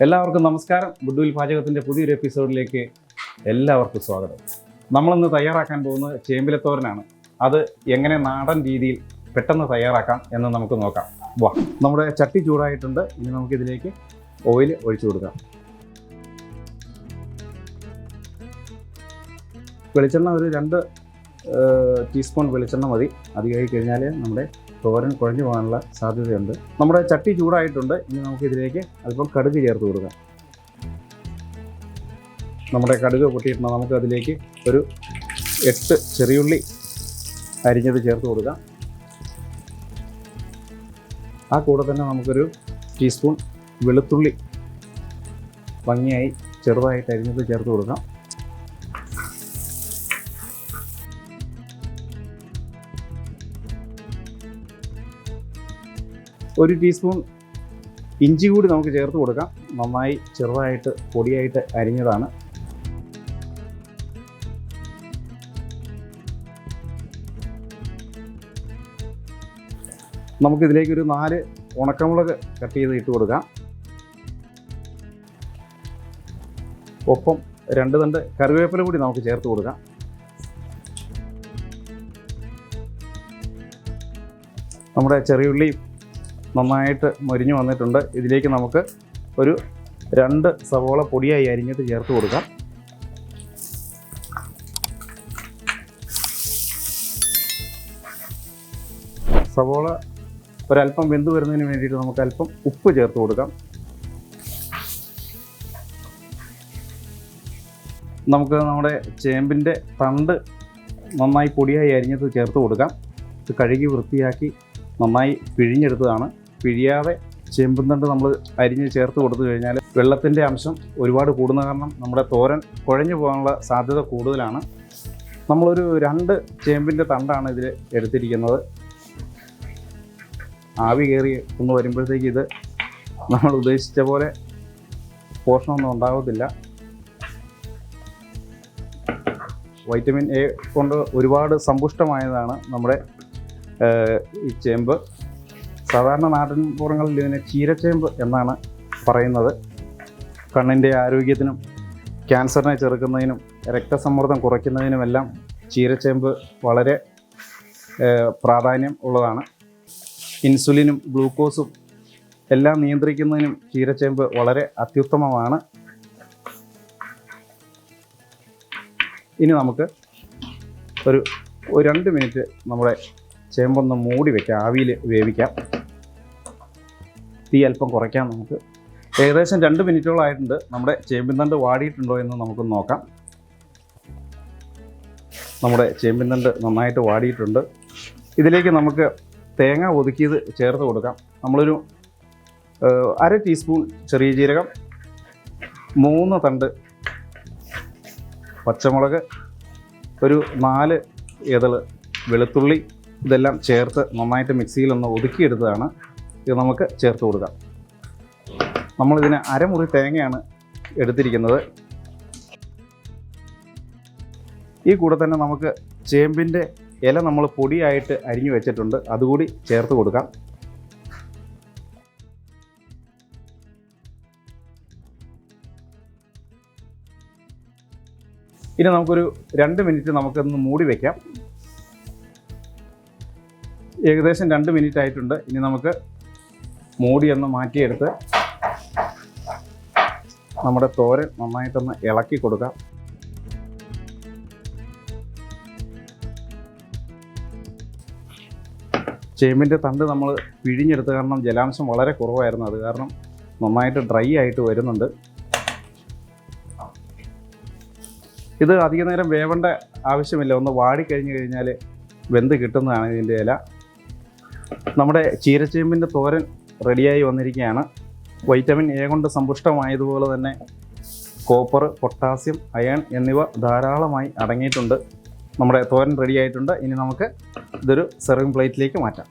എല്ലാവർക്കും നമസ്കാരം. Good will പാചകത്തിൻ്റെ പുതിയൊരു എപ്പിസോഡിലേക്ക് എല്ലാവർക്കും സ്വാഗതം. നമ്മളിന്ന് തയ്യാറാക്കാൻ പോകുന്നത് ചേമ്പില തോരനാണ്. അത് എങ്ങനെ നാടൻ രീതിയിൽ പെട്ടെന്ന് തയ്യാറാക്കാം എന്ന് നമുക്ക് നോക്കാം. വാ, നമ്മുടെ ചട്ടി ചൂടായിട്ടുണ്ട്. ഇനി നമുക്കിതിലേക്ക് ഓയിൽ ഒഴിച്ചു കൊടുക്കാം. വെളിച്ചെണ്ണ ഒരു 2 ടീസ്പൂൺ വെളിച്ചെണ്ണ മതി. അധികമായി കഴിഞ്ഞാൽ നമ്മുടെ തോരൻ കുഴഞ്ഞു പോകാനുള്ള സാധ്യതയുണ്ട്. നമ്മുടെ ചട്ടി ചൂടായിട്ടുണ്ട്. ഇനി നമുക്കിതിലേക്ക് അല്പം കടുക് ചേർത്ത് കൊടുക്കാം. നമ്മുടെ കടുക് പൊട്ടിയിട്ടുണ്ട്. നമുക്കതിലേക്ക് ഒരു 8 ചെറിയുള്ളി അരിഞ്ഞത് ചേർത്ത് കൊടുക്കാം. ആ കൂടെ തന്നെ നമുക്കൊരു ടീസ്പൂൺ വെളുത്തുള്ളി ഭംഗിയായി ചെറുതായിട്ട് അരിഞ്ഞത് ചേർത്ത് കൊടുക്കാം. ഒരു ടീസ്പൂൺ ഇഞ്ചി കൂടി നമുക്ക് ചേർത്ത് കൊടുക്കാം. നന്നായി ചെറുതായിട്ട് പൊടിയായിട്ട് അരിഞ്ഞതാണ്. നമുക്കിതിലേക്കൊരു 4 ഉണക്കമുളക് കട്ട് ചെയ്ത് ഇട്ട് കൊടുക്കാം. ഒപ്പം 2 തണ്ട് കറിവേപ്പില കൂടി നമുക്ക് ചേർത്ത് കൊടുക്കാം. നമ്മുടെ ചെറിയുള്ളി നന്നായിട്ട് മൊരിഞ്ഞു വന്നിട്ടുണ്ട്. ഇതിലേക്ക് നമുക്ക് ഒരു 2 സവോള പൊടിയായി അരിഞ്ഞിട്ട് ചേർത്ത് കൊടുക്കാം. സവോള ഒരല്പം വെന്ത് വരുന്നതിന് വേണ്ടിയിട്ട് നമുക്ക് അല്പം ഉപ്പ് ചേർത്ത് കൊടുക്കാം. നമുക്ക് നമ്മുടെ ചേമ്പിൻ്റെ തണ്ട് നന്നായി പൊടിയായി അരിഞ്ഞത് ചേർത്ത് കൊടുക്കാം. ഇത് കഴുകി വൃത്തിയാക്കി നന്നായി പിഴിഞ്ഞെടുത്തതാണ്. പിഴിയാതെ ചേമ്പും തണ്ട് നമ്മൾ അരിഞ്ഞ് ചേർത്ത് കൊടുത്തു കഴിഞ്ഞാൽ വെള്ളത്തിൻ്റെ അംശം ഒരുപാട് കൂടുന്ന കാരണം നമ്മുടെ തോരൻ കുഴഞ്ഞു പോകാനുള്ള സാധ്യത കൂടുതലാണ്. നമ്മളൊരു 2 ചേമ്പിൻ്റെ തണ്ടാണ് ഇതിൽ എടുത്തിരിക്കുന്നത്. ആവി കയറി ഒന്ന് വരുമ്പോഴത്തേക്ക് ഇത് നമ്മൾ ഉദ്ദേശിച്ച പോലെ പോഷണമൊന്നും ഉണ്ടാകത്തില്ല. വൈറ്റമിൻ എ കൊണ്ട് ഒരുപാട് സമ്പുഷ്ടമായതാണ് നമ്മുടെ ഈ ചേമ്പ്. സാധാരണ നാടൻ പുറങ്ങളിൽ ഇതിനെ ചീരച്ചേമ്പ് എന്നാണ് പറയുന്നത്. കണ്ണിൻ്റെ ആരോഗ്യത്തിനും ക്യാൻസറിനെ ചെറുക്കുന്നതിനും രക്തസമ്മർദ്ദം കുറയ്ക്കുന്നതിനുമെല്ലാം ചീരച്ചേമ്പ് വളരെ പ്രാധാന്യം ഉള്ളതാണ്. ഇൻസുലിനും ഗ്ലൂക്കോസും എല്ലാം നിയന്ത്രിക്കുന്നതിനും ചീരച്ചേമ്പ് വളരെ അത്യുത്തമമാണ്. ഇനി നമുക്ക് ഒരു 2 മിനിറ്റ് നമ്മുടെ ചേമ്പൊന്ന് മൂടി വയ്ക്കാം. ആവിയിൽ വേവിക്കാം. തീ അല്പം കുറയ്ക്കാം. നമുക്ക് ഏകദേശം 2 മിനിറ്റോളം ആയിട്ടുണ്ട്. നമ്മുടെ ചേമ്പിൻ തണ്ട് വാടിയിട്ടുണ്ടോ എന്ന് നമുക്ക് നോക്കാം. നമ്മുടെ ചേമ്പിൻ തണ്ട് നന്നായിട്ട് വാടിയിട്ടുണ്ട്. ഇതിലേക്ക് നമുക്ക് തേങ്ങ ഒതുക്കിയത് ചേർത്ത് കൊടുക്കാം. നമ്മളൊരു 1/2 ടീസ്പൂൺ ചെറിയ ജീരകം, 3 തണ്ട് പച്ചമുളക്, ഒരു 4 ഇതള് വെളുത്തുള്ളി, ഇതെല്ലാം ചേർത്ത് നന്നായിട്ട് മിക്സിയിലൊന്ന് ഒതുക്കിയെടുത്തതാണ്. ഇത് നമുക്ക് ചേർത്ത് കൊടുക്കാം. നമ്മളിതിന് 1/2 മുറി തേങ്ങയാണ് എടുത്തിരിക്കുന്നത്. ഈ കൂടെ തന്നെ നമുക്ക് ചേമ്പിൻ്റെ ഇല നമ്മൾ പൊടിയായിട്ട് അരിഞ്ഞു വെച്ചിട്ടുണ്ട്. അതുകൂടി ചേർത്ത് കൊടുക്കാം. ഇനി നമുക്കൊരു 2 മിനിറ്റ് നമുക്കൊന്ന് മൂടി വയ്ക്കാം. ഏകദേശം 2 മിനിറ്റ് ആയിട്ടുണ്ട്. ഇനി നമുക്ക് മൂടിയൊന്ന് മാറ്റിയെടുത്ത് നമ്മുടെ തോരൻ നന്നായിട്ടൊന്ന് ഇളക്കി കൊടുക്കാം. ചേമ്പിൻ്റെ തണ്ട് നമ്മൾ പിഴിഞ്ഞെടുത്ത കാരണം ജലാംശം വളരെ കുറവായിരുന്നു. അത് കാരണം നന്നായിട്ട് ഡ്രൈ ആയിട്ട് വരുന്നുണ്ട്. ഇത് അധിക നേരം വേവേണ്ട ആവശ്യമില്ല. ഒന്ന് വാടിക്കഴിഞ്ഞ് കഴിഞ്ഞാൽ വെന്ത് കിട്ടുന്നതാണ് ഇതിൻ്റെ ഇല. നമ്മുടെ ചീരച്ചേമ്പിൻ്റെ തോരൻ റെഡിയായി വന്നിരിക്കുകയാണ്. വൈറ്റമിൻ എ കൊണ്ട് സമ്പുഷ്ടമായതുപോലെ തന്നെ കോപ്പർ, പൊട്ടാസ്യം, അയൺ എന്നിവ ധാരാളമായി അടങ്ങിയിട്ടുണ്ട്. നമ്മുടെ തോരൻ റെഡിയായിട്ടുണ്ട്. ഇനി നമുക്ക് ഇതൊരു സെർവിങ് പ്ലേറ്റിലേക്ക് മാറ്റാം.